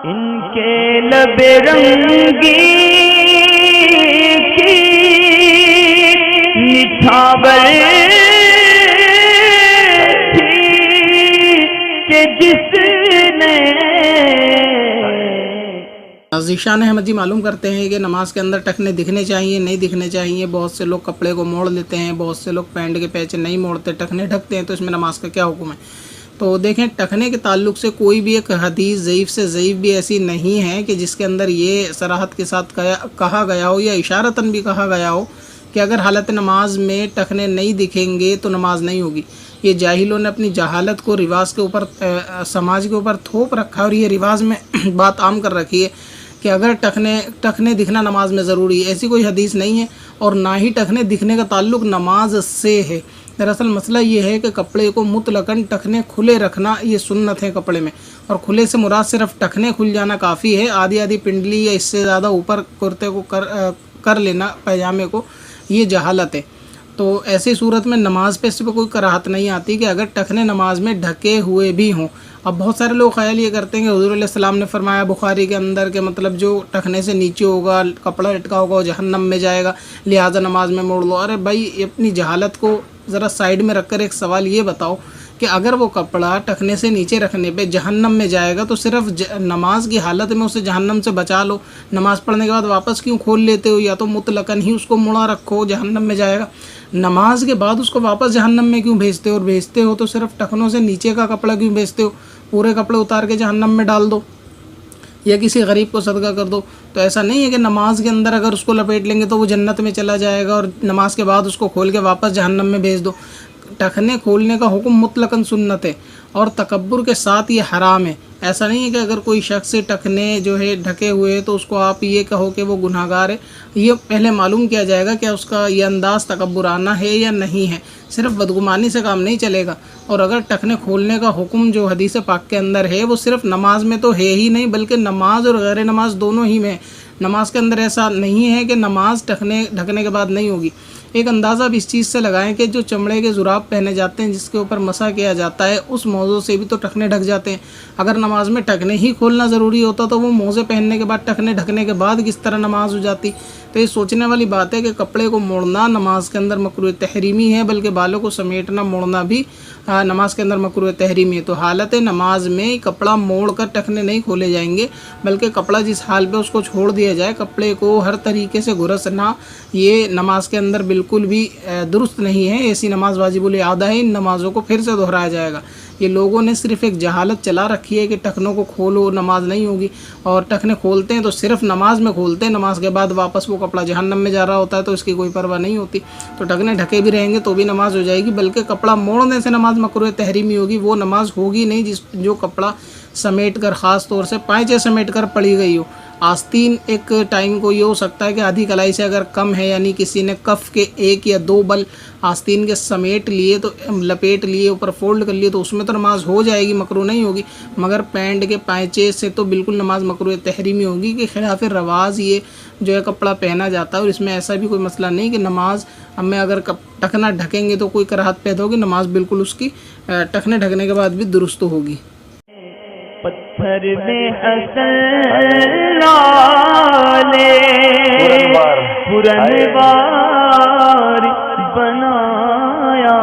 इनके लबे रंगी की निठावर थी कि जिसने। ज़ीशान अहमद जी मालूम करते हैं कि नमाज के अंदर टखने दिखने चाहिए, नहीं दिखने चाहिए। बहुत से लोग कपड़े को मोड़ लेते हैं, बहुत से लोग पैंट के पैच नहीं मोड़ते, टखने ढकते हैं। तो इसमें नमाज का क्या हुक्म है? तो देखें, टखने के ताल्लुक से कोई भी एक हदीस ज़ईफ़ से ज़ईफ़ भी ऐसी नहीं है कि जिसके अंदर ये सराहत के साथ कहा गया हो या इशारतन भी कहा गया हो कि अगर हालत नमाज में टखने नहीं दिखेंगे तो नमाज नहीं होगी। ये जाहिलों ने अपनी जहालत को रिवाज के ऊपर, समाज के ऊपर थोप रखा है और ये रिवाज में बात आम कर रखी है कि अगर टखने दिखना नमाज में ज़रूरी है। ऐसी कोई हदीस नहीं है और ना ही टखने दिखने का ताल्लुक़ नमाज से है। दरअसल मसला ये है कि कपड़े को मुतलकन टखने खुले रखना ये सुन्नत है कपड़े में, और खुले से मुराद सिर्फ टखने खुल जाना काफ़ी है। आधी आधी पिंडली या इससे ज़्यादा ऊपर कुर्ते को कर लेना, पैजामे को, ये जहालत है। तो ऐसी सूरत में नमाज पे इससे कोई कराहत नहीं आती कि अगर टखने नमाज में ढके हुए भी हों। अब बहुत सारे लोग ख्याल ये करते हैं कि हुज़ूर अलैहि सलाम ने फरमाया बुखारी के अंदर के मतलब जो टखने से नीचे होगा, कपड़ा लटका होगा, वो जहन्नम में जाएगा, लिहाजा नमाज में मोड़ लो। अरे भाई, अपनी जहालत को ज़रा साइड में रखकर एक सवाल ये बताओ कि अगर वो कपड़ा टखने से नीचे रखने पे जहन्नम में जाएगा तो सिर्फ नमाज की हालत में उसे जहन्नम से बचा लो। नमाज पढ़ने के बाद वापस क्यों खोल लेते हो? या तो मुतलकन ही उसको मुड़ा रखो, जहन्नम में जाएगा। नमाज के बाद उसको वापस जहन्नम में क्यों भेजते हो? और भेजते हो तो सिर्फ टखनों से नीचे का कपड़ा क्यों भेजते हो? पूरे कपड़े उतार के जहन्नम में डाल दो या किसी गरीब को सदका कर दो। तो ऐसा नहीं है कि नमाज के अंदर अगर उसको लपेट लेंगे तो वो जन्नत में चला जाएगा और नमाज के बाद उसको खोल के वापस जहन्नम में भेज दो। टखने खोलने का हुक्म मुतलकन सुन्नत है और तकब्बुर के साथ ये हराम है। ऐसा नहीं है कि अगर कोई शख्स से टखने जो है ढके हुए तो उसको आप ये कहो कि वो गुनाहगार है। ये पहले मालूम किया जाएगा कि उसका ये अंदाज़ तकब्बुराना है या नहीं है। सिर्फ बदगुमानी से काम नहीं चलेगा। और अगर टखने खोलने का हुक्म जो हदीस पाक के अंदर है वो सिर्फ नमाज में तो है ही नहीं, बल्कि नमाज और गैर नमाज दोनों ही में। नमाज के अंदर ऐसा नहीं है कि नमाज ढकने के बाद नहीं होगी। एक अंदाज़ा अब इस चीज़ से लगाएं कि जो चमड़े के जुराब पहने जाते हैं जिसके ऊपर मसा किया जाता है, उस मौज़ों से भी तो टखने ढक जाते हैं। अगर नमाज में टखने ही खोलना ज़रूरी होता तो वो मोज़े पहनने के बाद, टखने ढकने के बाद किस तरह नमाज हो जाती? तो ये सोचने वाली बात है कि कपड़े को मोड़ना नमाज के अंदर मकरूह तहरीमी है, बल्कि बालों को समेटना, मोड़ना भी नमाज के अंदर मकरूह तहरीमी है। तो हालत नमाज में कपड़ा मोड़ कर टखने नहीं खोले जाएंगे, बल्कि कपड़ा जिस हाल पे उसको छोड़ दिया जाए। कपड़े को हर तरीके से घुरसना ये नमाज के अंदर बिल्कुल भी दुरुस्त नहीं है। ऐसी नमाज वाजिबुल आदा है। इन नमाज़ों को फिर से दोहराया जाएगा। ये लोगों ने सिर्फ एक जहालत चला रखी है कि टखनों को खोलो, नमाज नहीं होगी। और टखने खोलते हैं तो सिर्फ नमाज में खोलते हैं, नमाज के बाद वापस वो कपड़ा जहन्नम में जा रहा होता है तो इसकी कोई परवाह नहीं होती। तो टखने ढके भी रहेंगे तो भी नमाज हो जाएगी, बल्कि कपड़ा मोड़ने से नमाज मकरूह तहरीमी होगी। वो नमाज होगी नहीं जो कपड़ा समेट कर, ख़ास तौर से पाँचे समेट कर पड़ी गई हो। आस्तीन एक टाइम को ये हो सकता है कि आधी कलाई से अगर कम है, यानी किसी ने कफ के 1 या 2 बल आस्तीन के समेट लिए, तो लपेट लिए, ऊपर फोल्ड कर लिए, तो उसमें तो नमाज हो जाएगी, मकरूह नहीं होगी। मगर पैंट के पाँचे से तो बिल्कुल नमाज मकरूह तहरीमी होगी कि खिलाफ रवाज ये जो है कपड़ा पहना जाता है। और इसमें ऐसा भी कोई मसला नहीं कि नमाज हमें अगर टखना ढकेंगे तो कोई कराहत पैदा होगी। नमाज बिल्कुल उसकी टखने ढकने के बाद भी दुरुस्त होगी। पत्थर में हसन लाले पुरनवार बनाया